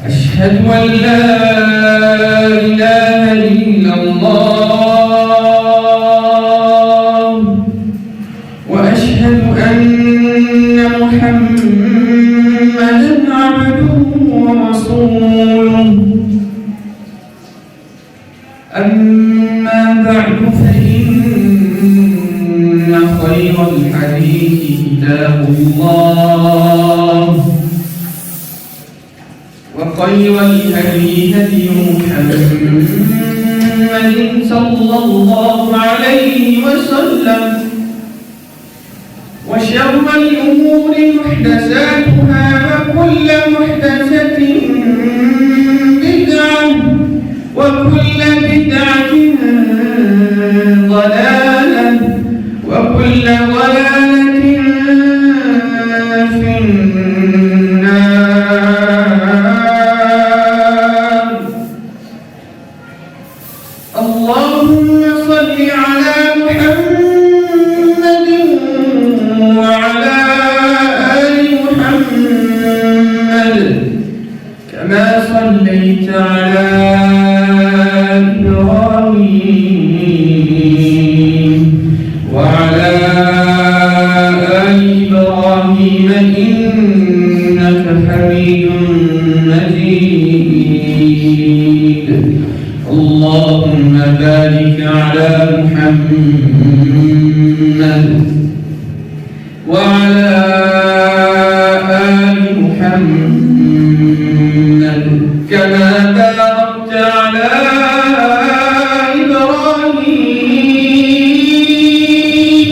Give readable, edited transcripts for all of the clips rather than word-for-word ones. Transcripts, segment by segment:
أشهد أن لا إله إلا الله وأشهد أن محمدًا عبده ورسوله أما بعد فإن خير الحديث كتاب الله وخير الهدي هدي محمد صلى الله عليه وسلم وشر الأمور محدثاتها وكل محدثة بدعة وكل بدعة ضلالة وكل ضلالة في النار. اللهم صل على محمد وعلى آل محمد كما صليت على إبراهيم وعلى آل إبراهيم إنك حميد مجيد. اللهم بارك على محمد وعلى آل محمد كما باركت على إبراهيم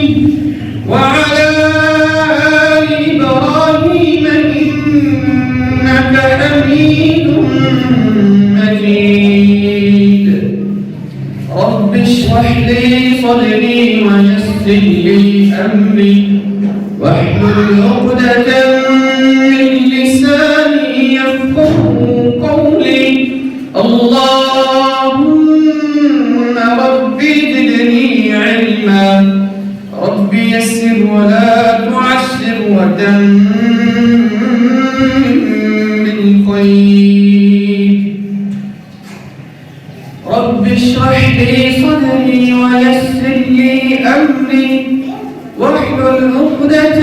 وعلى آل إبراهيم إنك حميد مجيد. رب اشرح لي صدري ويسر لي أمري واحلل عقدة من لساني يفقهوا قولي. اللهم رب زدني علما رب يسر ولا تعسر وتمم بالخير. رب اشرح لي صدري ويسر لي أمري واحلل عقدة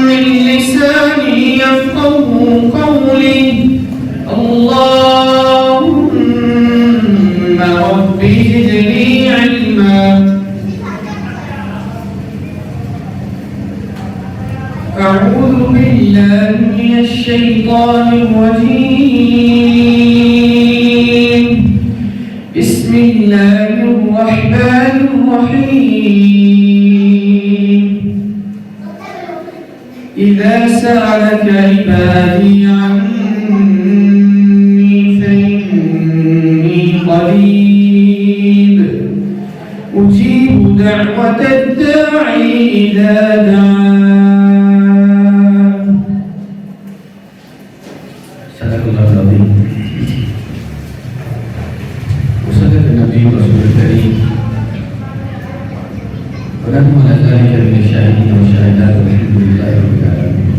من لساني يفقهوا قولي. اللهم رب زدني علما. أعوذ بالله من الشيطان الرجيم. بسم الله الرحمن الرحيم. إذا سألك عبادي عني فإني قريب أجيب دعوة الداعي إذا دعان. صدق الله العظيم وصدق النبي رسول الكريم ونحن على ذلك من الشاهدين والشاهدات والحمد لله رب العالمين.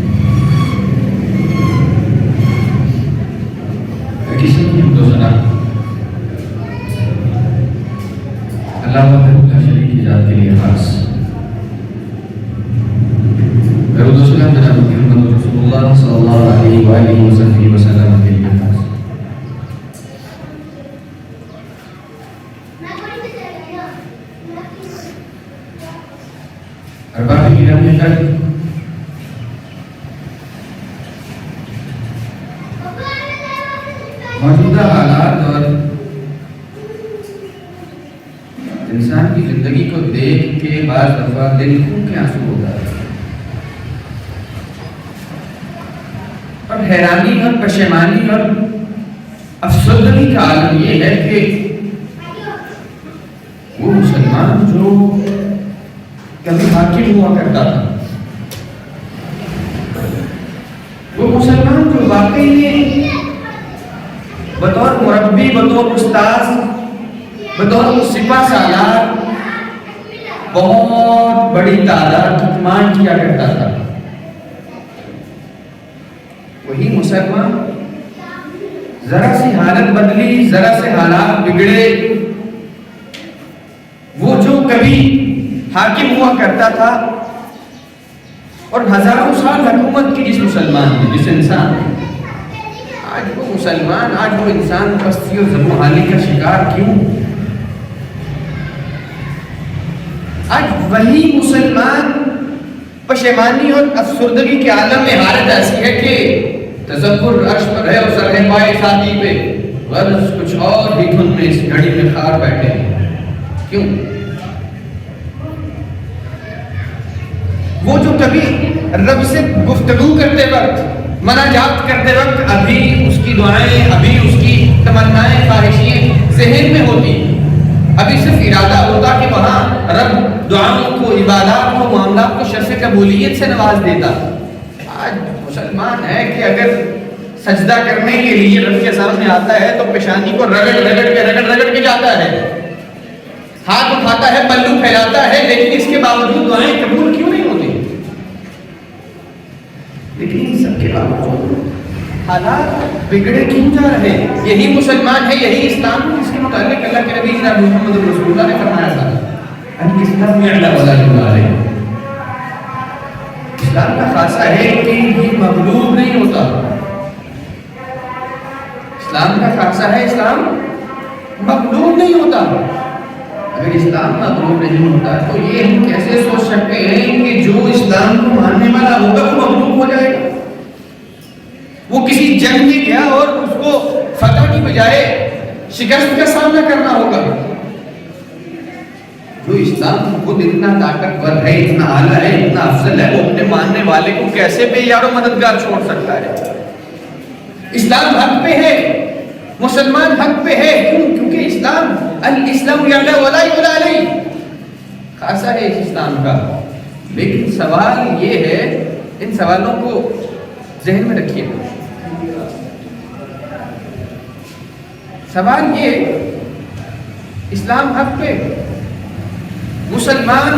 کسی کی حمد و ثنا اللہ وحدہ لا شریک کی ذات کے لیے خاص. درود و سلام جناب محمد رسول اللہ صلی اللہ علیہ وآلہ وسلم کے لیے خاص. ارباب کرام نے کہا موجودہ حالات اور انسان کی زندگی کو دیکھ کے بعض دفعہ دل خون کے آنسو ہوتا ہے اور حیرانی اور پشیمانی اور افسردگی کا عالم یہ ہے کہ وہ مسلمان جو کبھی حاکم ہوا کرتا تھا، وہ مسلمان جو واقعی میں بطور مربی، بطور استاذ، بطور سپہ سالار بہت بڑی تعداد کتمان کیا کرتا تھا، وہی مسلمان ذرا سی حالت بدلی، ذرا سے حالات بگڑے، وہ جو کبھی حاکم ہوا کرتا تھا اور ہزاروں سال حکومت کی جس مسلمان نے، جس انسان نے، آج وہ مسلمان، آج وہ انسان پستی اور زبحالی کا شکار کیوں؟ آج وہی مسلمان پشیمانی اور افسردگی کے عالم میں حالت ایسی ہے کہ تذکر عرش پر ہے اور سر ہے پائے ساتھی پہ، غرض کچھ اور ہی دھن میں اس گھڑی میں خار بیٹھے ہیں۔ کیوں؟ وہ جو کبھی رب سے گفتگو کرتے وقت، مناجات کرتے وقت ابھی اس کی دعائیں، ابھی اس کی تمنائیں، خواہشیں ذہن میں ہوتی، ابھی صرف ارادہ ہوتا کہ وہاں رب دعاؤں کو، عبادات کو، معاملات کو شرف قبولیت سے نواز دیتا۔ آج مسلمان ہے کہ اگر سجدہ کرنے کے لیے رب کے سامنے آتا ہے تو پیشانی کو رگڑ کے جاتا ہے، ہاتھ اٹھاتا ہے، پلو پھیلاتا ہے، لیکن اس کے باوجود دعائیں قبول کیوں نہیں ہوتی؟ لیکن ان سب کے باوجود حالات بگڑے کیوں جا رہے ہیں؟ یہی مسلمان ہے، یہی اسلام ہے جس کے متعلق اللہ کے نبی جناب محمد رسول اللہ نے فرمایا تھا الاسلام یعلا ولا یعلا علیہ۔ اسلام کا خاصہ ہے کہ یہ مغلوب نہیں ہوتا۔ اسلام کا خاصہ ہے، اسلام مغلوب نہیں ہوتا۔ اگر اسلام مغلوب نہیں ہوتا تو یہ ہم کیسے سوچ سکتے ہیں کہ جو اسلام کو ماننے والا ہوگا وہ مغلوب ہو جائے گا؟ وہ کسی جنگ میں گیا اور اس کو فتح کی بجائے شکست کا سامنا کرنا ہوگا۔ جو اسلام خود اتنا طاقتور ہے، اتنا اعلیٰ ہے، اتنا افضل ہے، وہ اپنے ماننے والے کو کیسے بے یار و مددگار چھوڑ سکتا ہے؟ اسلام حق پہ ہے، مسلمان حق پہ ہے۔ کیوں؟ کیونکہ اسلام الاسلام یعلا ولا یعلا علیہ خاصہ ہے اس اسلام کا۔ لیکن سوال یہ ہے، ان سوالوں کو ذہن میں رکھیے، سوال یہ، اسلام حق پہ، مسلمان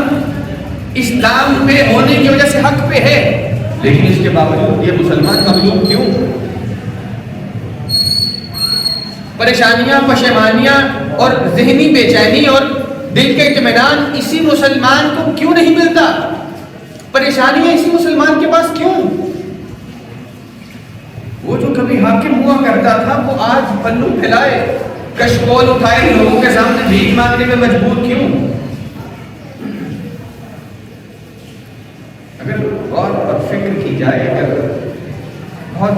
اسلام پہ ہونے کی وجہ سے حق پہ ہے، لیکن اس کے باوجود یہ مسلمان مغلوب کیوں؟ پریشانیاں، پشیمانیاں اور ذہنی بے چینی اور دل کا اطمینان اسی مسلمان کو کیوں نہیں ملتا؟ پریشانیاں اسی مسلمان کے پاس کیوں؟ وہ جو کبھی حاکم ہوا کرتا تھا وہ آج پلو پھیلائے، کشکول اٹھائے، لوگوں کے سامنے بھیک مانگنے میں مجبور کیوں؟ اگر غور اور فکر کی جائے، اگر بہت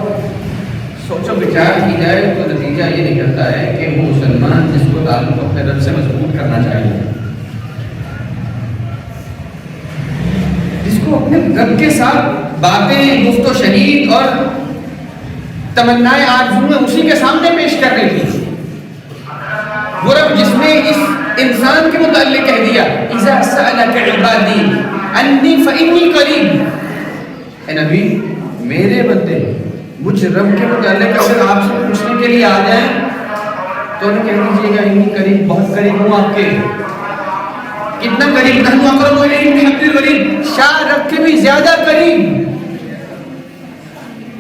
سوچ و بچار کی جائے تو نتیجہ یہ نکلتا ہے کہ وہ مسلمان جس کو تعلق اپنے رب سے مضبوط کرنا چاہیے، جس کو اپنے رب کے ساتھ باتیں، گفت و شنید اور تمنائیں، آرزویں اسی کے سامنے پیش کر رہی تھی، وہ رب جس نے اس انسان کے متعلق کہہ دیا اذا سألک عبادی انی فانی قریب، اے نبی میرے بندے مجھ رب کے متعلق اگر آپ سے پوچھنے کے لیے آ جائیں تو انہیں کہہ دیجیے گا انی قریب، بہت قریب ہوں آپ کے۔ کتنا قریب؟ نحن اقرب الیہ من حبل الورید، شاہ رب کے بھی زیادہ قریب۔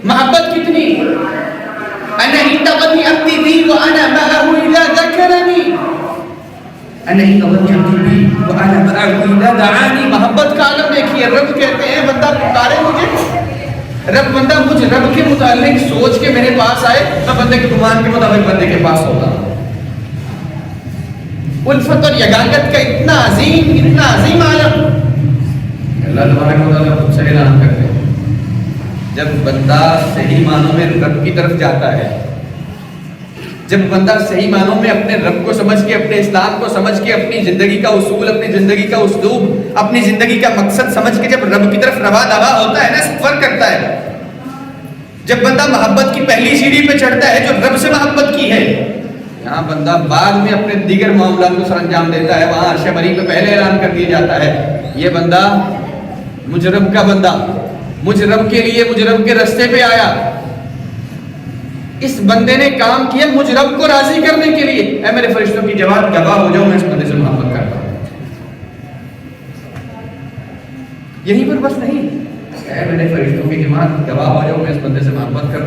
محبت کتنی؟ انا انتظرنی عبدی بی وانا معه اذا ذکرنی، انا انتظرنی عبدی بی وانا معه اذا دعانی۔ محبت کا عالم دیکھیے، رب کہتے ہیں بندہ پکارے مجھے، رب بندہ مجھ رب کے متعلق سوچ کے میرے پاس آئے، میں بندے کے گمان کے مطابق بندے کے پاس ہوتا ہوں۔ الفت اور یگانت کا اتنا عظیم عالم اللہ تبارک و تعالیٰ خود سے اعلان کرتے ہیں۔ جب بندہ صحیح معنوں میں رب کی طرف جاتا ہے، جب بندہ صحیح معنوں میں اپنے رب کو سمجھ کے، اپنے اسلام کو سمجھ کے، اپنی زندگی کا اصول، اپنی زندگی کا اسلوب، اپنی زندگی کا مقصد سمجھ کے جب رب کی طرف روا دوا ہوتا ہے نا، سفر کرتا ہے، جب بندہ محبت کی پہلی سیڑھی پہ چڑھتا ہے جو رب سے محبت کی ہے، یہاں بندہ بعد میں اپنے دیگر معاملات کو سر انجام دیتا ہے، وہاں عرش بری پہ پہلے اعلان کر دیا جاتا ہے یہ بندہ مجھ رب کا بندہ، مجھ رب کے لیے، مجھ رب کے رستے پہ آیا، اس بندے نے کام کیا مجھ رب کو راضی کرنے کے لیے، اے میرے فرشتوں کی جواب گواہ ہو جاؤ میں اس بندے سے محبت کرتا ہوں۔ یہیں پر بس نہیں، اے میرے فرشتوں کی جماعت گواہ ہو جاؤ میں اس بندے سے محبت کرتا ہوں۔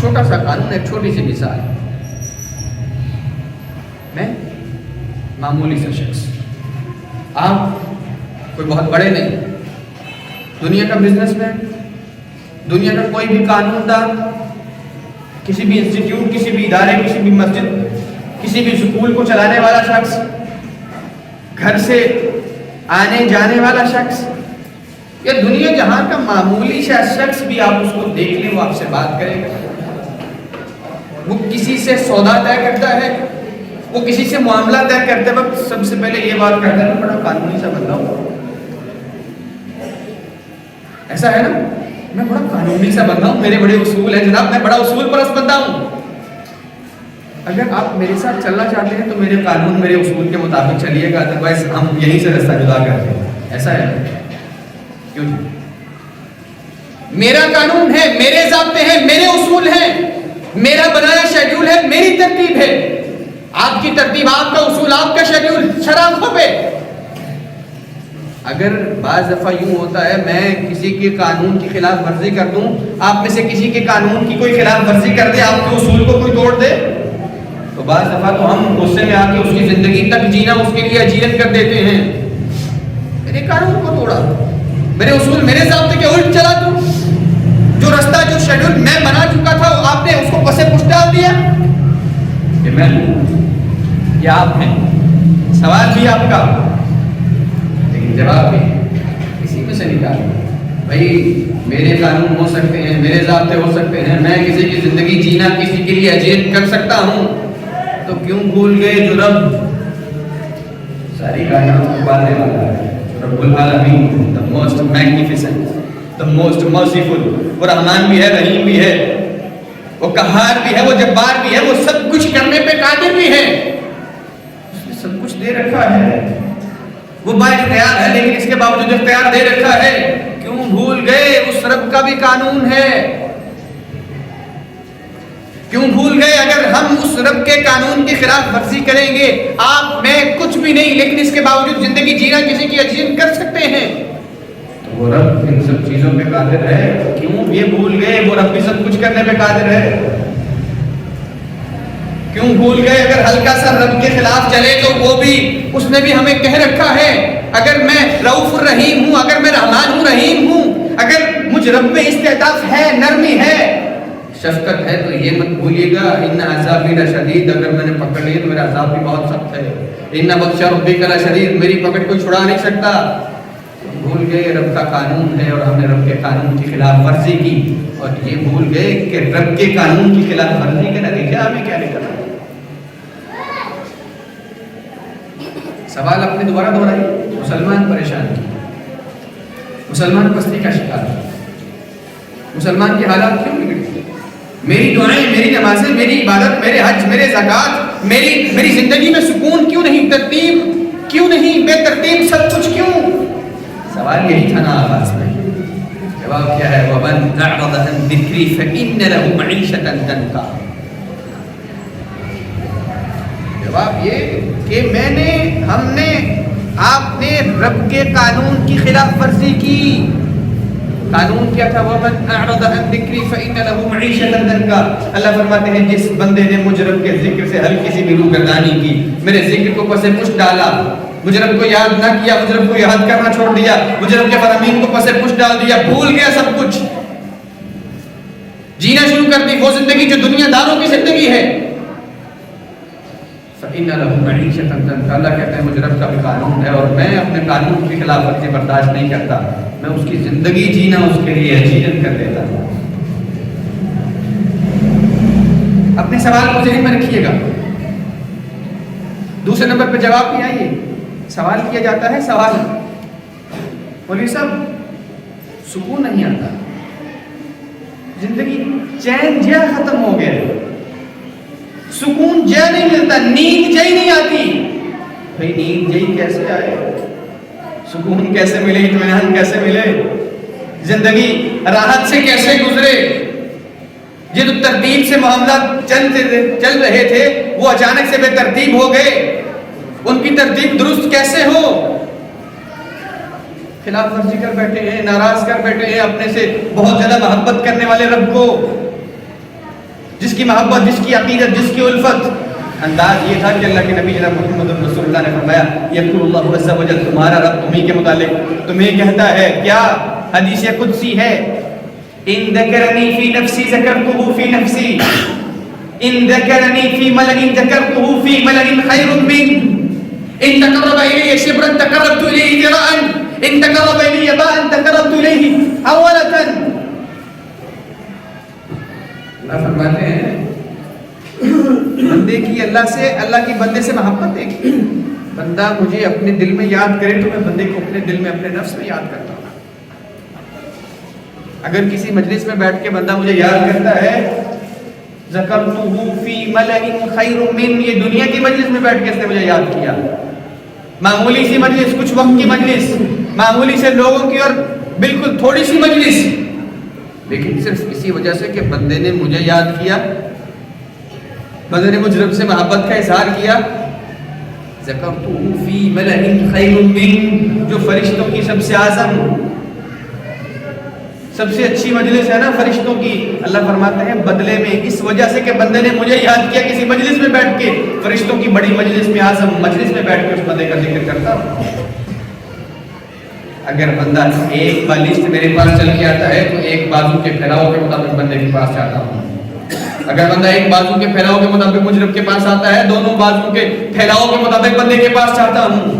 چھوٹا سا قانون، ایک چھوٹی سی مثال. میں معمولی سا شخص، آپ کوئی بہت بڑے نہیں، دنیا کا بزنس مین، دنیا کا کوئی بھی قانون دان، کسی بھی انسٹیٹیوٹ، کسی بھی ادارے، کسی بھی مسجد، کسی بھی اسکول کو چلانے والا شخص، گھر سے آنے جانے والا شخص، یا دنیا جہاں کا معمولی سا شخص بھی آپ اس کو دیکھ لیں، وہ آپ سے بات کرے گا. وہ کسی سے سودا طے کرتا ہے، وہ کسی سے معاملہ طے کرتے وقت سب سے پہلے یہ بات کرتا ہے، میں بڑا قانونی سا بندہ ہوں. ایسا ہے نا، میں بڑا قانونی سا بندہ ہوں، میرے بڑے اصول ہیں جناب، میں بڑا اصول پرست بندہ ہوں. اگر آپ میرے ساتھ چلنا چاہتے ہیں تو میرے قانون، میرے اصول کے مطابق چلیے گا، ادروائز ہم یہیں سے رستہ جدا کرتے ہیں. ایسا ہے کیوں جی؟ میرا قانون ہے، میرے ضابطے ہیں، میرے اصول ہیں، میرا بنایا شیڈیول ہے، میری ترتیب ہے. آپ کی ترتیب، آپ کا اصول، آپ کا شیڈیول شرانخوں پہ. اگر بعض دفعہ یوں ہوتا ہے میں کسی کے قانون کی خلاف ورزی کر دوں، آپ میں سے کسی کے قانون کی کوئی خلاف ورزی کر دے، آپ کے اصول کو کوئی توڑ دے، تو بعض دفعہ تو ہم غصے میں آ کے اس کی زندگی تک جینا اس کے لیے اجیرت کر دیتے ہیں. میرے قانون کو توڑا، میرے اصول، میرے ضابطے کے الٹ چلا، تو جو رستہ، جو شیڈیول میں بنا چکا تھا، آپ نے اس کو پسے پش ڈال دیا. کہ میں یا آپ ہیں؟ سوال بھی آپ کا، لیکن جواب بھی اسی میں سے نکال. بھائی میرے قانون ہو سکتے ہیں، میرے ضابطے ہو سکتے ہیں، میں کسی کی زندگی جینا کسی کے لیے اجیرت کر سکتا ہوں، تو کیوں بھول گئے جو رب ساری کائنات کو پالنے والا ہے، رب العالمین، the most magnificent, the most merciful. وہ رحمان بھی ہے، رحیم بھی ہے، وہ قہار بھی ہے، وہ جبار بھی ہے، وہ سب کچھ کرنے پہ قادر بھی ہے. اس نے سب کچھ دے رکھا ہے، وہ با اختیار ہے، لیکن اس کے باوجود اختیار دے رکھا ہے. کیوں بھول گئے اس رب کا بھی قانون ہے؟ کیوں بھول گئے اگر ہم اس رب کے قانون کی خلاف ورزی کریں گے، آپ میں کچھ بھی نہیں، لیکن اس کے باوجود زندگی جینا کسی کی اجیرت کر سکتے ہیں، تو وہ رب ان سب چیزوں پہ قادر ہے. کیوں یہ بھول گئے وہ رب بھی سب کچھ کرنے پہ قادر ہے؟ کیوں بھول گئے اگر ہلکا سا رب کے خلاف چلے تو وہ بھی، اس نے بھی ہمیں کہہ رکھا ہے، اگر میں رؤوف الرحیم ہوں، اگر میں رحمان ہوں، رحیم ہوں، اگر مجھ رب میں استعطاف ہے، نرمی ہے، شفقت ہے، تو یہ مت بھولیے گا ان عذابی لشدید، اگر میں نے پکڑ لیا تو میرا عذاب بھی بہت سخت ہے. ان بطش ربک لشدید، میری پکڑ کوئی چھڑا نہیں سکتا. بھول گئے رب کا قانون ہے اور ہم نے رب کے قانون کی خلاف ورزی کی، اور یہ بھول گئے کہ رب کے قانون کی خلاف ورزی کے نتیجہ ہمیں کیا نکلا. سوال اپنے دوبارہ دہرائی. مسلمان پریشان کی، مسلمان پستی کا شکار، مسلمان کی حالات کیوں بگڑی؟ میری دعائیں، میری نمازیں، میری عبادت، میرے حج، میرے زکوٰۃ، میری زندگی میں سکون کیوں نہیں، ترتیب کیوں نہیں، بے ترتیب سب کچھ کیوں؟ سوال یہی تھا نا آغاز میں. جواب کیا ہے؟ وَمَنْ أَعْرَضَ عَنْ ذِكْرِي فَإِنَّ لَهُ مَعِيشَةً ضَنْكًا. جواب یہ کہ ہم نے، آپ نے رب کے قانون کی خلاف ورزی کی. قانون کیا تھا؟ وَمَنْ أَعْرَضَ عَنْ ذِكْرِي فَإِنَّ لَهُ مَعِيشَةً ضَنْكًا. اللہ فرماتے ہیں جس بندے نے مجھ رب کے ذکر سے ہلکی سی بھی روگردانی کی، میرے ذکر کو پسے پش ڈالا، مجھ رب کو یاد نہ کیا، مجھ رب کو یاد کرنا چھوڑ دیا، مجھ رب کے فرامین کو پسے پش ڈال دیا، بھول گیا سب کچھ، جینا شروع کر دی وہ زندگی جو دنیا داروں کی زندگی ہے. فَإِنَّ لَهُ مَعِيشَةً ضَنْكًا. اللہ کہتے ہیں مجھ رب کا بھی قانون ہے اور میں اپنے قانون کی خلاف ورزی برداشت نہیں کرتا، میں اس کی زندگی جینا اس کے لیے اجیرت کر دیتا ہوں. اپنے سوال کو ذہن میں رکھیے گا. دوسرے نمبر پہ جواب بھی آئیے. سوال کیا جاتا ہے، سوال مولوی صاحب سکون نہیں آتا، زندگی چین جیا ختم ہو گیا، سکون جے نہیں ملتا، نیند جے نہیں آتی. بھئی نیند جے کیسے آئے، سکون کیسے ملے، اطمینان کیسے ملے، زندگی راحت سے کیسے گزرے؟ یہ تو ترتیب سے معاملات چل رہے تھے، وہ اچانک سے بے ترتیب ہو گئے. ان کی ترتیب درست کیسے ہو؟ خلاف ورزی کر بیٹھے ہیں، ناراض کر بیٹھے ہیں اپنے سے بہت زیادہ محبت کرنے والے رب کو. جس کی محبت، جس کی عقیدت، جس کی الفت. انداز یہ تھا کہ اللہ کے نبی جناب محمد رسول اللہ نے فرمایا یقول اللہ عز و جل، تمہارا رب تمہیں کے متعلق تمہیں کہتا ہے کیا؟ حدیث قدسی ہے، ان ذکرنی فی نفسی ذکرتہ فی نفسی، ان ذکرنی فی ملأ ذکرتہ فی ملأ خیر من، ان تقرب الی شبرا تقربت الیہ ذراعا، ان تقرب الی باء تقربت الیہ حولۃ. اللہ فرماتے ہیں بندے کی اللہ سے، اللہ کی بندے سے محبت ہے کہ بندہ مجھے اپنے دل میں یاد کرے تو میں بندے کو اپنے دل میں، اپنے نفس میں یاد کرتا ہوں. اگر کسی مجلس میں بیٹھ کے بندہ مجھے یاد کرتا ہے ذکرتہ فی ملأ خیر من، یہ دنیا کی مجلس میں بیٹھ کے اس نے مجھے یاد کیا، معمولی سی مجلس، کچھ وقت کی مجلس، معمولی سے لوگوں کی اور بالکل تھوڑی سی مجلس، لیکن صرف اسی وجہ سے کہ بندے نے مجھے یاد کیا، بندے نے مجھ رب سے محبت کا اظہار کیا. ذکرتہ فی ملأ خیر من، جو فرشتوں کی سب سے اعظم، سب سے اچھی مجلس ہے نا فرشتوں کی. اللہ فرماتے ہیں بدلے میں اس وجہ سے کہ بندے نے مجھے یاد کیا کسی مجلس میں بیٹھ کے، فرشتوں کی بڑی مجلس میں، اعظم مجلس میں بیٹھ کے اس بندے کا ذکر کرتا ہوں. اگر بندہ ایک بالشت میرے پاس چل کے آتا ہے تو ایک بازو کے پھیلاؤ کے مطابق بندے کے پاس جاتا ہوں. اگر بندہ ایک بازو کے پھیلاؤ کے مطابق مجھ رب کے پاس آتا ہے، دونوں بازو کے پھیلاؤ کے مطابق بندے کے پاس جاتا ہوں.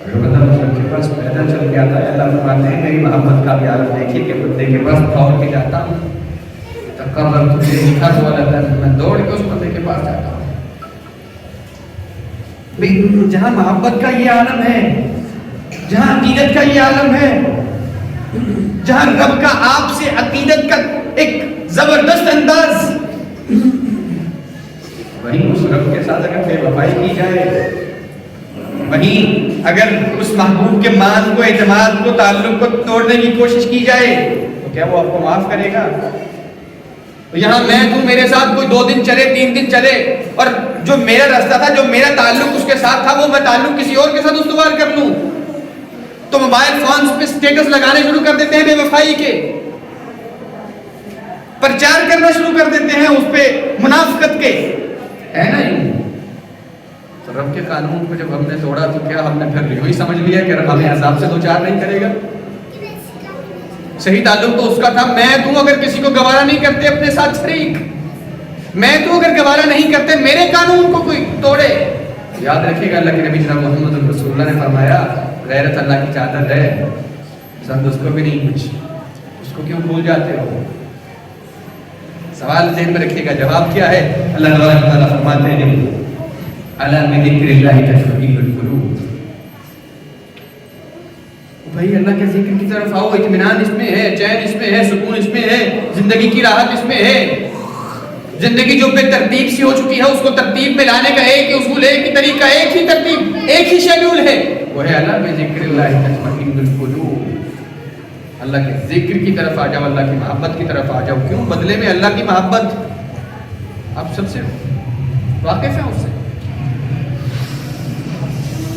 اگر بندہ مجھ رب کے پاس پیدل چل کے آتا ہے، اللہ فرماتے ہیں میری محبت کا بھی عالم دیکھیے کہ بندے کے پاس دوڑ کے جاتا ہوں، تقربت الیہ حولۃ، میں دوڑ کے اس بندے کے پاس جاتا ہوں. جہاں محبت کا یہ عالم ہے، جہاں عقیدت کا یہ عالم ہے، جہاں رب کا آپ سے عقیدت کا ایک زبردست انداز، وہیں اس رب کے ساتھ اگر بے وفائی کی جائے، وہیں اگر اس محبوب کے مان کو، اعتماد کو، تعلق کو توڑنے کی کوشش کی جائے تو کیا وہ آپ کو معاف کرے گا؟ یہاں میں تو میرے ساتھ کوئی 2 دن چلے، 3 دن چلے، اور جو میرا راستہ تھا، جو میرا تعلق اس کے ساتھ تھا، وہ میں تعلق کسی اور کے ساتھ استوار کر لوں تو موبائل فونز پہ سٹیٹس لگانے شروع کر دیتے ہیں بے وفائی کے، پرچار کرنا شروع کر دیتے ہیں اس پہ منافقت کے، ہے نا؟ تو رب کے قانون کو جب ہم نے توڑا تو کیا ہم نے پھر یوں ہی سمجھ لیا کہ رب ہمیں عذاب سے دوچار نہیں کرے گا؟ صحیح تعلق تو اس کا تھا، میں تو اگر کسی کو گوارا نہیں کرتے اپنے ساتھ شریک، میں تو اگر گوارا نہیں کرتے میرے قانون کو کوئی توڑے. یاد رکھیے گا اللہ کے نبی جناب محمد رسول اللہ نے فرمایا غیرت اللہ کی چادر ہے، سند اس کو بھی نہیں کچھ، اس کو کیوں بھول جاتے ہو؟ سوال ذہن میں رکھیے گا، جواب کیا ہے؟ اللہ تعالیٰ فرماتے ہیں الا بذکر اللہ تطمئن القلوب. بھائی اللہ کے ذکر کی طرف آؤ، اطمینان اس میں ہے، چین اس میں ہے، سکون اس میں ہے، زندگی کی راحت اس میں ہے. زندگی جو بے ترتیب سی ہو چکی ہے اس کو ترتیب میں لانے کا ایک ہی اصول، ایک ہی طریقہ، ایک ہی ترتیب، ایک ہی شیڈول ہے، وہ ہے الا بذکر اللہ تطمئن القلوب. اللہ کے ذکر کی طرف آ جاؤ، اللہ کی محبت کی طرف آ جاؤ. کیوں؟ بدلے میں اللہ کی محبت. آپ سب سے واقف ہیں اس سے؟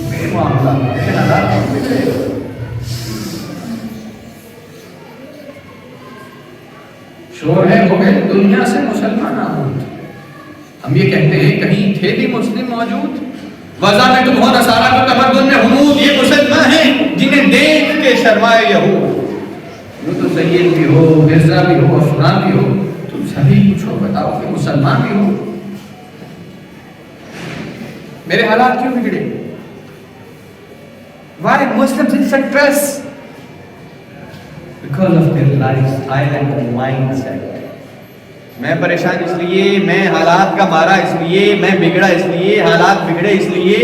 میرے معاملہ شور ہے ہو گئے دنیا سے مسلمان آمود. ہم یہ کہتے ہیں کہیں تھے بھی مسلم موجود، وضع میں تم ہو نصارہ کو تمدن میں حمود. یہ مسلمان ہیں جنہیں دیکھ کے شرمائے یہود. یوں تو سید بھی ہو، مرزا بھی ہو، افغان بھی ہو، تم سبھی کچھ ہو، بتاؤ کہ مسلمان بھی ہو. میرے حالات کیوں بگڑے؟ Why Muslims in stress? Because of their lifestyle and their mindset. میں پریشان اس لیے، میں حالات کا مارا اس لیے، میں بگڑا اس لیے، حالات بگڑے اس لیے،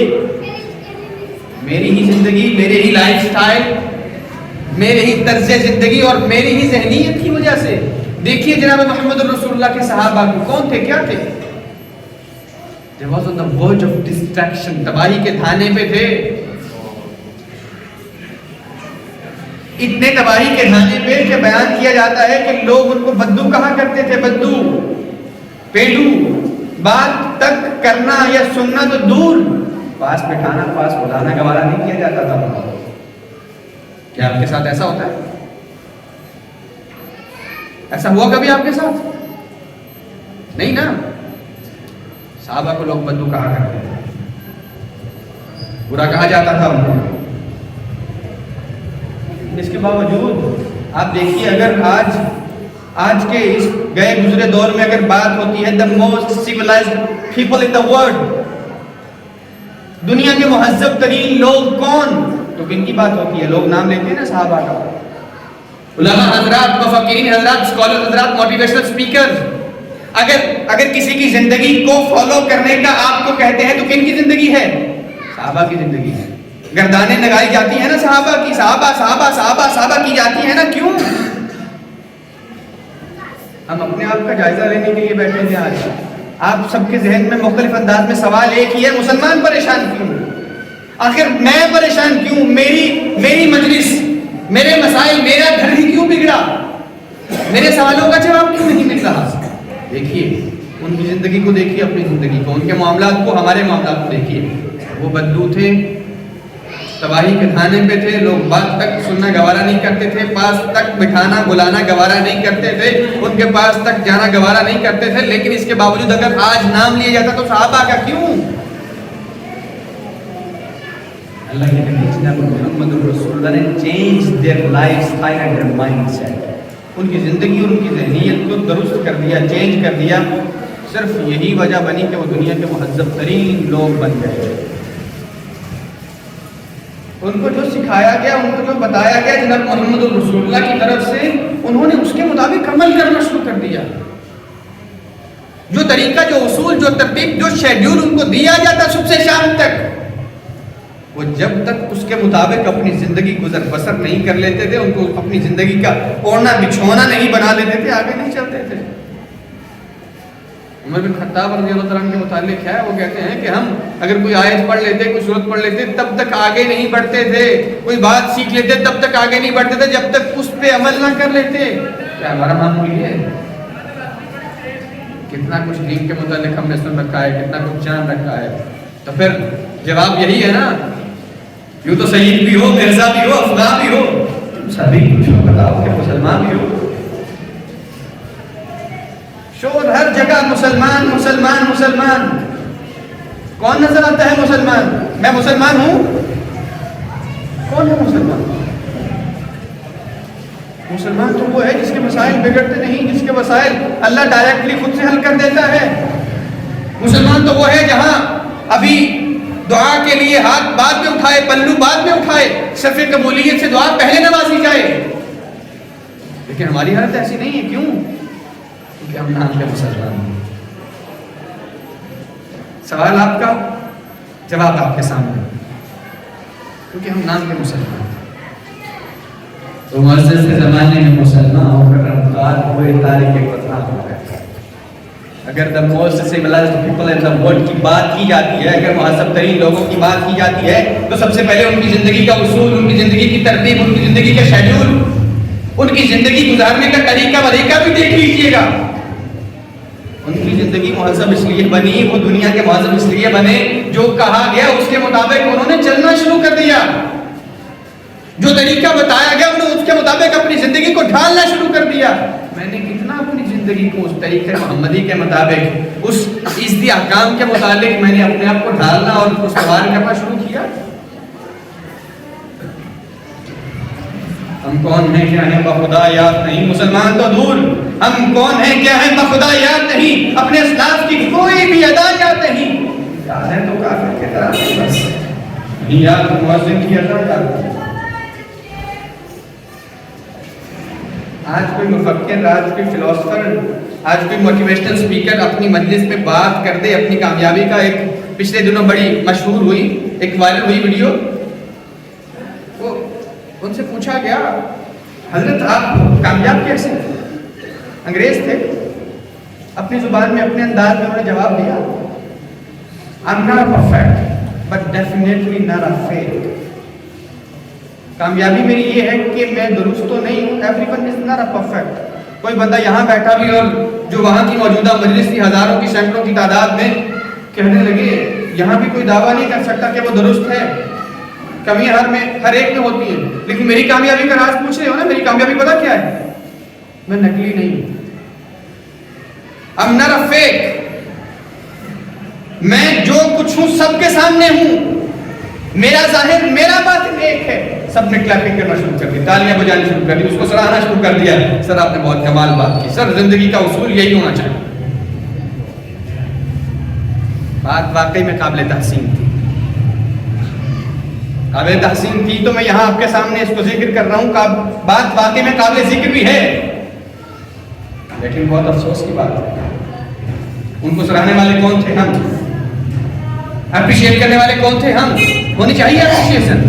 میری ہی زندگی، میرے ہی لائف سٹائل، میرے ہی طرز زندگی اور میری ہی ذہنیت کی وجہ سے. دیکھیے جناب محمد رسول اللہ کے صحابہ کون تھے، کیا تھے؟ They was on the verge of distraction. تباہی کے دھانے پہ تھے. اتنے تباہی کے دھانے پہ کہ بیان کیا جاتا ہے کہ لوگ ان کو بدو کہا کرتے تھے. بدو، پیڈو، بات تک کرنا یا سننا تو دور، پاس بٹھانا، پاس بلانا گوارا نہیں کیا جاتا تھا. کیا آپ کے ساتھ ایسا ہوتا ہے؟ ایسا ہوا کبھی آپ کے ساتھ؟ نہیں نا. صحابہ کو لوگ بدو کہا کرتے تھے, برا کہا جاتا تھا ان کو. اس کے باوجود آپ دیکھیے, اگر آج کے اس گئے گزرے دور میں اگر بات ہوتی ہے the most civilized people in the world, دنیا کے مہذب ترین لوگ کون, تو کن کی بات ہوتی ہے؟ لوگ نام لیتے ہیں نا صحابہ کا. علماء حضرات, مفکرین حضرات, اسکالر حضرات, موٹیویشنل اسپیکر. اگر کسی کی زندگی کو فالو کرنے کا آپ کو کہتے ہیں تو کن کی زندگی ہے؟ صحابہ کی زندگی ہے. گردانیں لگائی جاتی ہیں نا صحابہ کی, صحابہ صحابہ صحابہ صحابہ کی جاتی ہیں نا, کیوں؟ ہم اپنے آپ کا جائزہ لینے کے لیے بیٹھے تھے. آج آپ سب کے ذہن میں مختلف انداز میں سوال ایک ہی ہے, مسلمان پریشان کیوں؟ آخر میں پریشان کیوں؟ میری مجلس, میرے مسائل, میرا گھر ہی کیوں بگڑا؟ میرے سوالوں کا جواب کیوں نہیں مل رہا؟ دیکھیے ان کی زندگی کو, دیکھیے اپنی زندگی کو, ان کے معاملات کو, ہمارے معاملات کو دیکھیے. وہ بدو تھے, تباہی کے دھانے پہ تھے, لوگ بات تک سننا گوارا نہیں کرتے تھے, پاس تک بٹھانا بلانا گوارا نہیں کرتے تھے, ان کے پاس تک جانا گوارا نہیں کرتے تھے. لیکن اس کے باوجود اگر آج نام لیا جاتا تو صحابہ کا کیوں؟ اللہ کے نبی جناب محمد رسول اللہ نے change their lifestyle and their mindset, ان کی زندگی اور ان کی ذہنیت کو درست کر دیا, چینج کر دیا. صرف یہی وجہ بنی کہ وہ دنیا کے مہذب ترین لوگ بن گئے. ان کو جو سکھایا گیا, ان کو جو بتایا گیا جناب محمد رسول اللہ کی طرف سے, انہوں نے اس کے مطابق عمل کرنا شروع کر دیا. جو طریقہ, جو اصول, جو ترتیب, جو شیڈیول ان کو دیا جاتا صبح سے شام تک, وہ جب تک اس کے مطابق اپنی زندگی گزر بسر نہیں کر لیتے تھے, ان کو اپنی زندگی کا اوڑھنا بچھونا نہیں بنا لیتے تھے, آگے نہیں چلتے تھے. عمر بن خطاب رضی اللہ عنہ کے متعلق ہے, وہ کہتے ہیں کہ ہم اگر کوئی آیت پڑھ لیتے, کوئی سورت پڑھ لیتے, تب تک آگے نہیں بڑھتے تھے. کوئی بات سیکھ لیتے, تب تک آگے نہیں بڑھتے تھے جب تک اس پہ عمل نہ کر لیتے. کیا ہمارا معمول یہ ہے؟ کتنا کچھ دین کے متعلق ہم نے سن رکھا ہے, کتنا کچھ جان رکھا ہے. تو پھر جواب یہی ہے نا, یوں تو سید بھی ہو, مرزا بھی ہو, افغان بھی ہو, تم سبھی کچھ بتاؤ کہ مسلمان بھی ہو. شور ہر جگہ مسلمان مسلمان مسلمان. کون نظر آتا ہے مسلمان؟ میں مسلمان ہوں. کون ہے مسلمان؟ مسلمان تو وہ ہے جس کے مسائل بگڑتے نہیں, جس کے مسائل اللہ ڈائریکٹلی خود سے حل کر دیتا ہے. مسلمان تو وہ ہے جہاں ابھی دعا کے لیے ہاتھ بعد میں اٹھائے, پلو بعد میں اٹھائے, صف قبولیت سے دعا پہلے نوازی جائے. لیکن ہماری حالت ایسی نہیں ہے. کیوں؟ کیونکہ ہم نام کے مسلمان ہیں. سوال آپ کا, جواب آپ کے سامنے, کیونکہ ہم نام کے مسلمان ہیں. تو معزز کے زمانے میں مسلمان ہو کر رمضان ہوئے تاریخ وطن ہو گئے. اگر the most civilized people in the world کی بات کی جاتی ہے, اگر مہذب ترین لوگوں کی بات کی جاتی ہے, تو سب سے پہلے ان کی زندگی کا اصول, ان کی زندگی کی ترتیب, ان کی زندگی کا شیڈول, ان کی زندگی گزارنے کا طریقہ بھی دیکھ لیجیے گا. ان کی زندگی مہذب اس لیے بنی, وہ دنیا کے مہذب اس لیے بنے, جو کہا گیا اس کے مطابق انہوں نے چلنا شروع کر دیا. جو طریقہ بتایا گیا انہوں نے اس کے مطابق اپنی زندگی کو ڈھالنا شروع کر دیا. میں نے کتنا اپنی زندگی کو اس طریقے محمدی کے مطابق, اس عزتی احکام کے متعلق میں نے اپنے آپ کو ڈھالنا اور استوار کرنا شروع کیا. ہم کون ہیں کیا ہیں بخدا یاد نہیں, مسلمان تو دور, ہم کون ہیں کیا ہیں بخدا یاد نہیں, اپنے اسلاف کی کوئی بھی ادا یاد نہیں. یاد ہے تو کافر کی طرح بس نہیں یاد, مؤذن کی ادا یاد. آج کوئی مفکر, آج کوئی فلاسفر, آج کوئی موٹیویشنل اسپیکر اپنی مجلس میں بات کر دے اپنی کامیابی کا, ایک پچھلے دنوں بڑی مشہور ہوئی, ایک وائرل ہوئی ویڈیو, وہ ان سے پوچھا گیا حضرت آپ کامیاب کیسے؟ انگریز تھے, اپنی زبان میں اپنے انداز میں انہوں نے جواب دیا, I'm not perfect but definitely not a fail. کامیابی میری یہ ہے کہ میں درست تو نہیں ہوں, everyone is not a perfect. کوئی بندہ یہاں بیٹھا بھی اور جو وہاں کی موجودہ مجلس کی ہزاروں کی سینکڑوں کی تعداد میں کہنے لگے, یہاں بھی کوئی دعویٰ نہیں کر سکتا کہ وہ درست ہے. کمیاں ہر ایک میں ہوتی ہیں, لیکن میری کامیابی کا راز پوچھ رہے ہو نا, میری کامیابی پتہ کیا ہے؟ میں نقلی نہیں ہوں. I'm not a fake. میں جو کچھ ہوں سب کے سامنے ہوں. میرا ظاہر میرا باطن ایک ہے. سب نے کلیپنگ کرنا شروع کر دی, تالیاں بجانا شروع کر دی, اس کو سراہنا شروع کر دیا. سر آپ نے بہت کمال بات کی. سر زندگی کا اصول یہی ہونا چاہیے. بات واقعی میں قابل تحسین تھی, قابل تحسین تھی, تو میں یہاں آپ کے سامنے اس کو ذکر کر رہا ہوں. بات واقعی میں قابل ذکر بھی ہے, لیکن بہت افسوس کی بات ہے. ان کو سراہنے والے کون تھے؟ ہم. اپریشیٹ کرنے والے کون تھے؟ ہم. ہونی چاہیے اپریشیشن,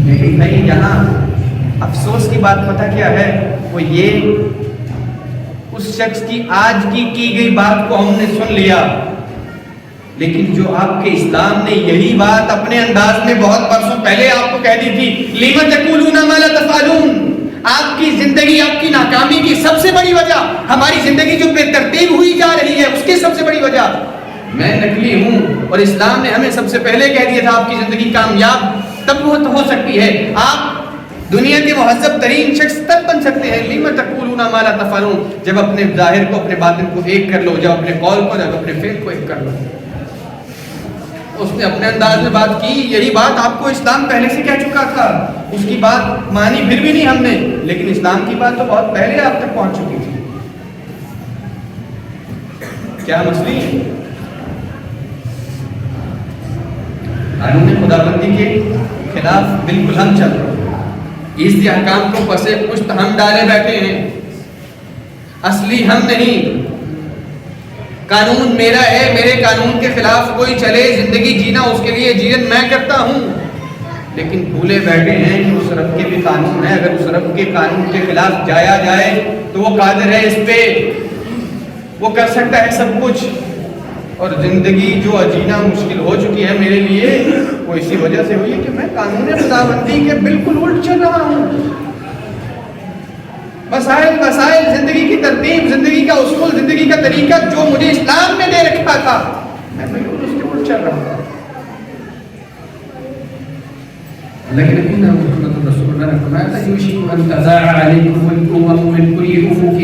لیکن نہیں. یہاں افسوس کی بات پتہ کیا ہے؟ وہ یہ, اس شخص کی آج کی گئی بات کو ہم نے سن لیا, لیکن جو آپ کے اسلام نے یہی بات اپنے انداز میں بہت برسوں پہلے آپ کو کہہ دی تھی. لِمَ تَقُولُونَ مَا لَا تَفْعَلُونَ. آپ کی زندگی, آپ کی ناکامی کی سب سے بڑی وجہ, ہماری زندگی جو بے ترتیب ہوئی جا رہی ہے اس کی سب سے بڑی وجہ میں نکلی ہوں. اور اسلام نے ہمیں سب سے پہلے کہہ دیا تھا آپ کی زندگی کامیاب تب ہو سکتی ہے, آپ دنیا کے مہذب ترین شخص تب بن سکتے ہیں. لِمَ تَقُولُونَ مَا لَا تَفْعَلُونَ. جب اپنے ظاہر کو, اپنے باطن کو ایک کر لو, جب اپنے قول کو, جب اپنے فعل کو ایک کر لو. اس نے اپنے انداز میں بات کی. یہی بات آپ کو اسلام پہلے سے کہہ چکا تھا. اس کی بات مانی پھر بھی نہیں ہم نے, لیکن اسلام کی بات تو بہت پہلے آپ تک پہنچ چکی تھی. کیا مسئلہ ہے؟ قانون خداوندی کے خلاف بالکل ہم چل رہے ہیں. اس احکام کو پسے پشت ہم ڈالے بیٹھے ہیں, اصلی ہم نہیں. قانون میرا ہے, میرے قانون کے خلاف کوئی چلے, زندگی جینا اس کے لیے جین میں کرتا ہوں, لیکن بھولے بیٹھے ہیں کہ اس رب کے بھی قانون ہے. اگر اس رب کے قانون کے خلاف جایا جائے تو وہ قادر ہے اس پہ, وہ کر سکتا ہے سب کچھ. اور زندگی جو جینا مشکل ہو چکی ہے میرے لیے, وہ اسی وجہ سے ہوئی ہے کہ میں قانون خداوندی کے بالکل الٹ چل رہا ہوں. مسائل, زندگی کی ترتیب, زندگی کا اصول, زندگی کا طریقہ جو مجھے اسلام میں دے رکھا تھا, میں بالکل اس کے الٹ چل رہا ہوں. لیکن محمد رسول اللہ نے فرمایا تھا یوشک ان تزاع علیکم الامم من کل افق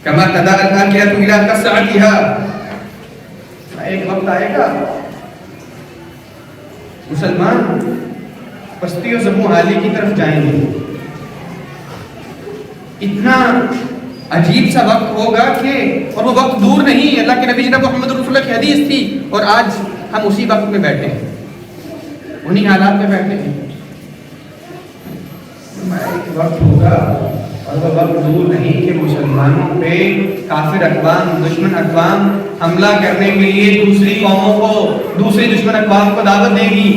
کما تداع الاکلۃ الی قصعتها. ایک وقت آئے گا مسلمان پستی و زبوں حالی کی طرف جائیں گے. اتنا عجیب سا وقت ہوگا کہ, اور وہ وقت دور نہیں, اللہ کے نبی جناب محمد رسول اللہ کی حدیث تھی, اور آج ہم اسی وقت میں بیٹھے ہیں, انہی حالات میں بیٹھے ہیں. ایک وقت ہوگا اور وہ وقت دور نہیں کہ مسلمانوں پہ کافر اقوام, دشمن اقوام حملہ کرنے کے لیے دوسری قوموں کو, دوسری دشمن اقوام کو دعوت دے گی.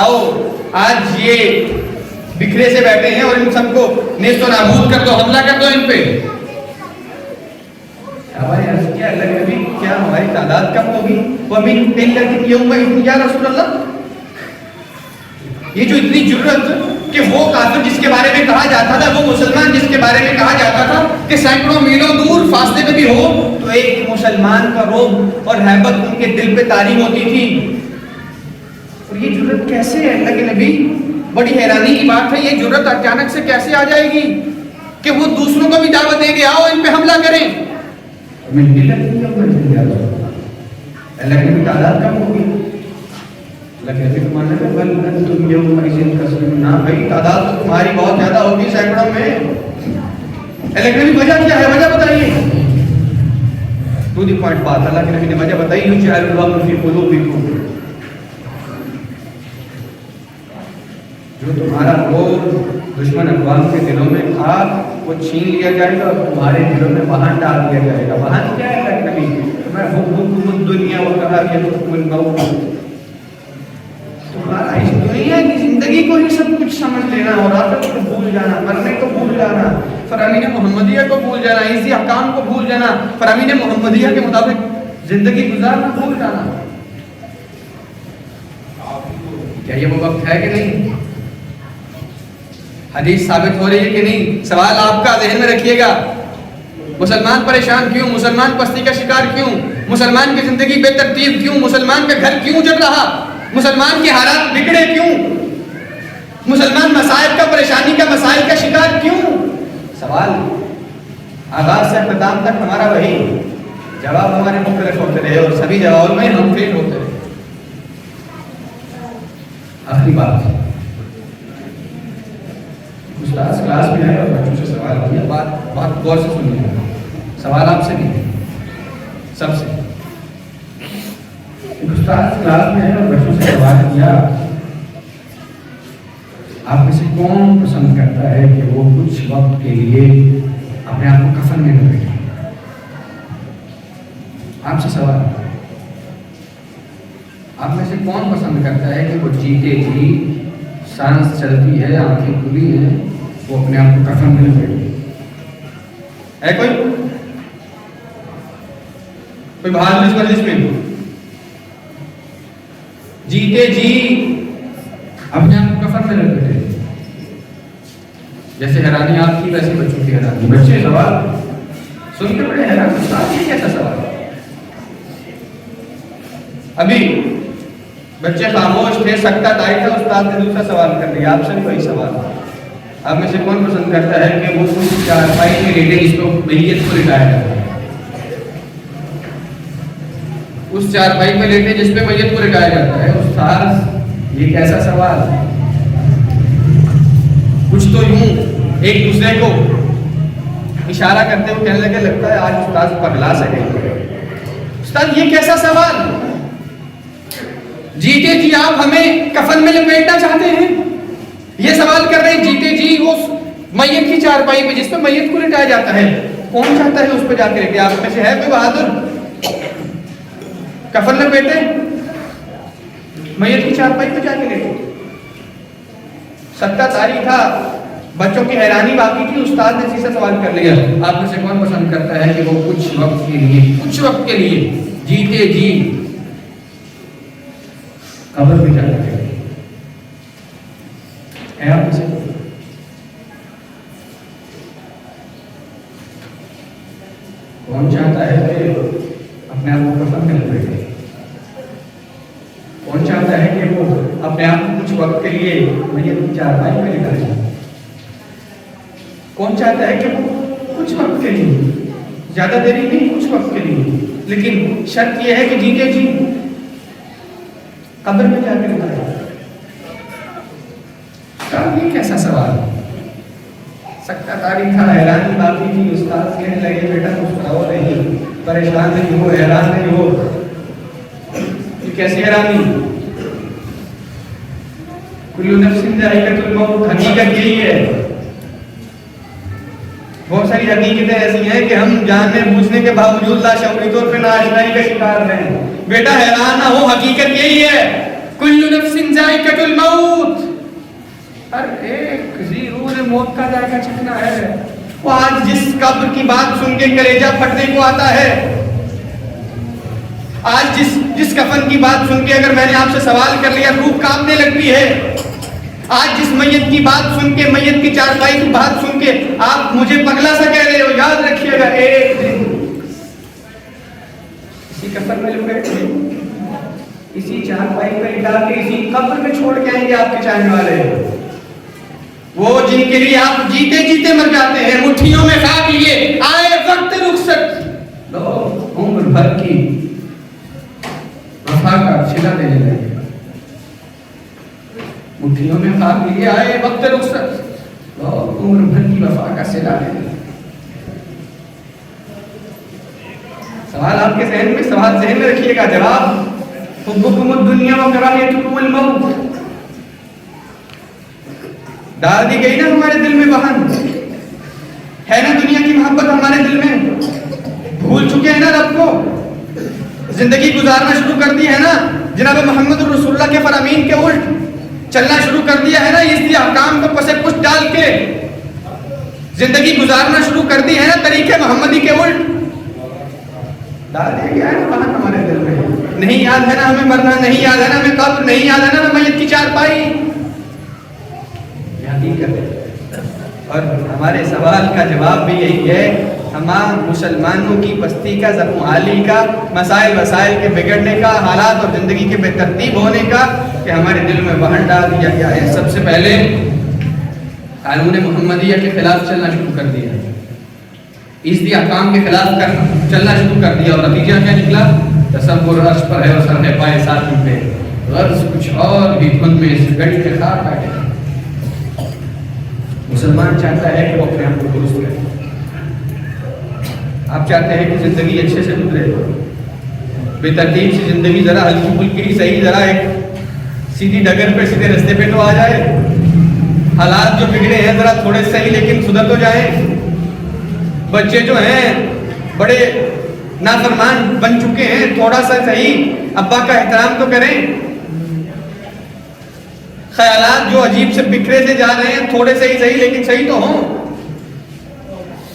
آؤ آج یہ بکھرے سے بیٹھے ہیں اور ان سب کو نیست و نابود کر دو, حملہ کر دو ان پہ. ہماری عرض کیا اللہ کے نبی, کیا ہماری تعداد کم ہوگی؟ وَمِن قِلَّةٍ يَوْمَئِذٍ یا رسول اللہ. یہ جو اتنی جرأت کہ وہ کافر جس کے بارے میں کہا جاتا تھا, وہ مسلمان جس کے بارے میں کہا جاتا تھا کہ سینکڑوں میلوں دور فاصلے میں بھی ہو تو ایک مسلمان کا روب اور ہیبت ان کے دل پہ طاری ہوتی تھی. اور یہ جرأت کیسے ہے اللہ کے نبی؟ بڑی حیرانی کی بات ہے, یہ جرأت اچانک سے کیسے آ جائے گی کہ وہ دوسروں کو بھی دعوت دیں گے آؤ ان پہ حملہ کریں. اللہ کی تعداد کم ہوگی. اللہ کے نبی فرمانے لگے بل انتم یومئذ کثیرون. نہ بھائی تعداد تو تمہاری بہت زیادہ ہوگی, سینکڑوں میں. اللہ کے نبی وجہ کیا ہے, وجہ بتائیے. ٹو دی پوائنٹ بات اللہ کے نبی نے وجہ بتائی, یجعل اللہ فی قلوبکم. جو تمہارا قول دشمن اقوام کے دلوں میں تھا وہ چھین لیا جائے گا اور تمہارے دلوں میں وہاں ڈال دیا جائے گا. وہاں کیا ہے اللہ کے نبی؟ میں حبکم الدنیا وکراہیتکم الموت. تمہارا اس دنیا کی زندگی کو ہی سب کچھ سمجھ لینا اور آخرت کو بھول جانا, مرنے کو بھول جانا, فرامین محمدیہ کو بھول جانا, اسی احکام کو بھول جانا, فرامین محمدیہ کے مطابق زندگی گزارنا بھول جانا. کیا یہ وہ وقت ہے کہ نہیں؟ حدیث ثابت ہو رہی ہے کہ نہیں؟ سوال آپ کا ذہن میں رکھیے گا. مسلمان پریشان کیوں؟ مسلمان پستی کا شکار کیوں؟ مسلمان کی زندگی بے ترتیب کیوں؟ مسلمان کا گھر کیوں جل رہا؟ مسلمان کے حالات بگڑے کیوں؟ مسلمان مسائل کا, پریشانی کا, مسائل کا شکار کیوں؟ سوال آغاز سے اختتام تک ہمارا وہی جواب ہمارے مختلف ہوتے رہے اور سبھی جوابوں میں ہم فیل ہوتے رہے. آخری بات، استاد کلاس میں ہے اور بچوں سے سوال کیا، بات غور سے سنیے. سوال آپ سے بھی، سب سے. استاد کلاس میں ہے اور بچوں سے سوال کیا، آپ میں سے کون پسند کرتا ہے کہ وہ کچھ وقت کے لیے اپنے آپ کو کفن میں لپیٹے؟ آپ سے سوال، آپ میں سے کون پسند کرتا ہے کہ وہ جیتے جی، سانس چلتی ہے، آنکھیں کھلی ہیں، وہ اپنے آپ کو کفن میں لپیٹے؟ ہے کوئی باہر اس مجلس میں جیتے جی اپنے آپ کو کفن میں لپیٹے؟ جیسے حیرانی آپ کی ویسے بچوں کی حیرانی. بچے سوال سن کے بڑے حیران، استاد یہ کیسا سوال؟ ابھی بچے خاموش تھے، سکتہ تاری تھا، استاد نے دوسرا سوال کر دیا. آپ سے بھی وہی سوال، آپ میں سے کون پسند کرتا ہے کہ وہ کچھ چارپائی میں لیٹے جس کو میت کو لٹایا جاتا ہے؟ اس چارپائی میں لیٹے جس پہ میت کو لٹایا جاتا ہے. استاد یہ کیسا سوال؟ کچھ تو یوں ایک دوسرے کو اشارہ کرتے ہوئے کہنے لگے، لگتا ہے آج استاد پگلا سکے. استاد یہ کیسا سوال؟ جیتے جی آپ ہمیں کفن میں لپیٹنا چاہتے ہیں؟ یہ سوال کر رہے ہیں جیتے جی اس میت کی چارپائی پہ جس پہ میت کو لٹایا جاتا ہے. کون چاہتا ہے اس پہ جا کے لیٹے؟ آپ میں سے ہے کوئی بہادر کفن لپیٹے میت کی چارپائی پہ جا کے لیٹے؟ سکتہ تاری تھا، بچوں کی حیرانی باقی تھی. استاد نے سیدھا سوال کر لیا، آپ میں سے کون پسند کرتا ہے کہ وہ کچھ وقت کے لیے جیتے جی قبر میں جا کے لیٹے؟ ہے آپ میں سے کون چاہتا ہے کہ اپنے آپ کو کفن میں لپیٹے؟ کون چاہتا ہے کہ وہ اپنے آپ کو کچھ وقت کے لیے میت چارپائی میں لٹا جائے؟ کون چاہتا ہے کہ وہ کچھ وقت کے لیے، زیادہ دیری نہیں، کچھ وقت کے لیے، لیکن شرط یہ ہے کہ جیتے جی قبر میں جا کے لٹا جائے؟ یہ کیسا سوال؟ سکتہ تاری تھا، حیرانی باقی تھی. استاد کہنے لگے، بیٹا مسکراؤ نہیں، پریشان نہیں ہو، حیران نہیں ہو. یہ کیسی حیرانی؟ کل نفس ذائقۃ الموت، حقیقت یہی ہے. بہت ساری حقیقتیں ایسی ہیں کہ ہم جاننے بوجھنے کے باوجود لاشعوری طور پہ ناآشنائی کا شکار ہیں. بیٹا حیران نہ ہو، حقیقت یہی ہے. کل نفس ذائقۃ الموت، ہر ایک ذی روح نے موت کا ذائقہ چکھنا ہے. وہ آج جس قبر کی بات سن کے کلیجہ پھٹنے کو آتا ہے، آج جس کفن کی بات سن کے اگر میں نے آپ سے سوال کر لیا روح کانپنے لگتی ہے. آج جس میت کی بات سن کے، میت کی چارپائی کی بات سن کے آپ مجھے پگلا سا کہہ رہے ہو. یاد رکھیے گا ایک دن اسی کفن میں لپیٹ کے، اسی چارپائی پہ لٹا کے، اسی قبر میں چھوڑ کے آئیں گے آپ کے چاہنے والے، وہ جن کے لیے آپ جیتے جیتے مر جاتے ہیں. مٹھیوں میں خاک لیے آئے وقت رخصت، لو عمر بھر کی وفا کا صلہ دینے لگے. مٹھیوں میں خاک لیے آئے وقت رخصت، لو عمر بھر کی وفا کا صلہ دینے لگے. سوال آپ کے ذہن میں، سوال ذہن میں رکھیے گا. جواب حبکم الدنیا و کراہیتکم الموت. ڈال دی گئی نا ہمارے دل میں بہن، ہے نا دنیا کی محبت ہمارے دل میں. بھول چکے ہیں نا رب کو، زندگی گزارنا شروع کر دی ہے نا جناب محمد رسول اللہ کے فرامین کے الٹ چلنا شروع کر دیا ہے نا. اس احکام کو پسے پشت ڈال کے زندگی گزارنا شروع کر دی ہے نا طریقے محمدی کے الٹ. ڈال دیا گیا ہے نا بہن ہمارے دل میں. نہیں یاد ہے نا ہمیں مرنا، نہیں یاد ہے نا ہمیں قبر، نہیں یاد ہے نا میت کی چارپائی. اور ہمارے سوال کا جواب بھی یہی ہے. تمام مسلمانوں کی بستی کا، زخم حالی کا، مسائل وسائل کے بگڑنے کا، حالات اور زندگی کے بے ترتیب ہونے کا کہ ہمارے دل میں وہن ڈال دیا گیا ہے. سب سے پہلے قانون محمدیہ کے خلاف چلنا شروع کر دیا. اس احکام کے خلاف چلنا شروع کر دیا، اور نتیجہ کیا نکلا؟ تصور عرش پر ہے اور سر ہے پائے ساتھی پہ، غرض کچھ اور بھی دھند میں اس گھڑی کے خاک بیٹھے۔ مسلمان چاہتا ہے کہ وہ اپنے آپ کو درست کرے۔ آپ چاہتے ہیں کہ زندگی اچھے سے گزرے، بے ترتیب سی زندگی ذرا ہلکی پھلکی صحیح، ذرا ایک سیدھی ڈگر پہ سیدھے رستے پہ تو آ جائے، حالات جو بگڑے ہیں ذرا تھوڑے صحیح لیکن سدھر تو جائیں، بچے جو ہیں بڑے نافرمان بن چکے ہیں، تھوڑا سا صحیح ابا کا احترام تو کریں، خیالات جو عجیب سے بکھرے سے جا رہے ہیں تھوڑے سے ہی صحیح لیکن صحیح تو ہوں،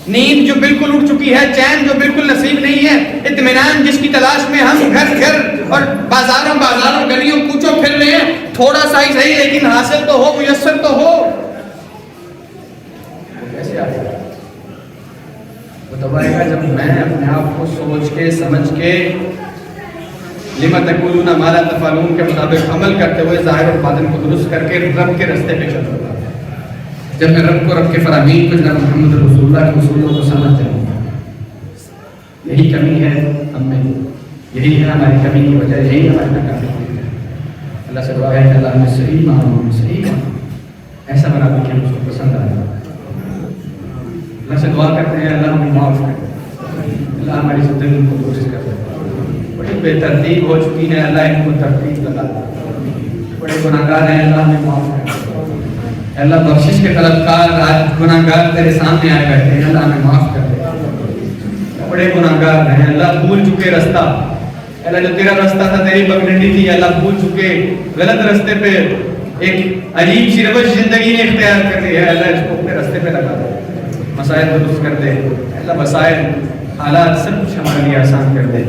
نیند جو بالکل اٹھ چکی ہے، چین جو بالکل نصیب نہیں ہے، اطمینان جس کی تلاش میں ہم گھر گھر اور بازاروں گلیوں کوچوں پھر رہے ہیں، تھوڑا سا ہی صحیح لیکن حاصل تو ہو، میسر تو ہو، کیسے آئے گا؟ وہ تب آئے گا جب میں اپنے آپ کو سوچ کے سمجھ کے لما تقولون ما لا تفعلون کے مطابق عمل کرتے ہوئے ظاہر اور باطن کو درست کر کے رب کے رستے پہ چلوں گا۔ جب میں رب کو، رب کے فرامین کو، جناب محمد رسول اللہ کے اصولوں کو سمجھ جاؤں گا۔ یہی کمی ہے ہم میں، یہی ہے ہماری کمی کی وجہ، یہی ہماری ناکامی ہے۔ اللہ سے دعا ہے کہ اللہ ہمیں صحیح معلوم، صحیح ایسا بنا دے کہ ہم اس کو پسند آئے۔ اللہ سے دعا کرتے ہیں اللہ ہمیں معاف کرے، اللہ ہماری زندگی کو درست کر دے۔ بڑی بے ترتیب ہو چکی ہے، اللہ ان کو ترتیب لگا دے۔ بڑے گناہگار ہیں، اللہ ہمیں معاف کرے۔ اللہ بخشش کے طلبکار آج گناہگار تیرے سامنے آئے بیٹھے ہیں، اللہ ہمیں معاف کر دے۔ بڑے گناہگار ہیں اللہ، بھول چکے رستہ، اللہ جو تیرا رستہ تھا، تیری پگڈنڈی تھی، اللہ بھول چکے، غلط رستے پہ ایک عجیب سی روش زندگی نے اختیار کر لی ہے، اللہ اس کو اپنے رستے پہ لگا دے، مسائل درست کر دے، اللہ مسائل حالات سب کچھ ہمارے لیے آسان کر دے۔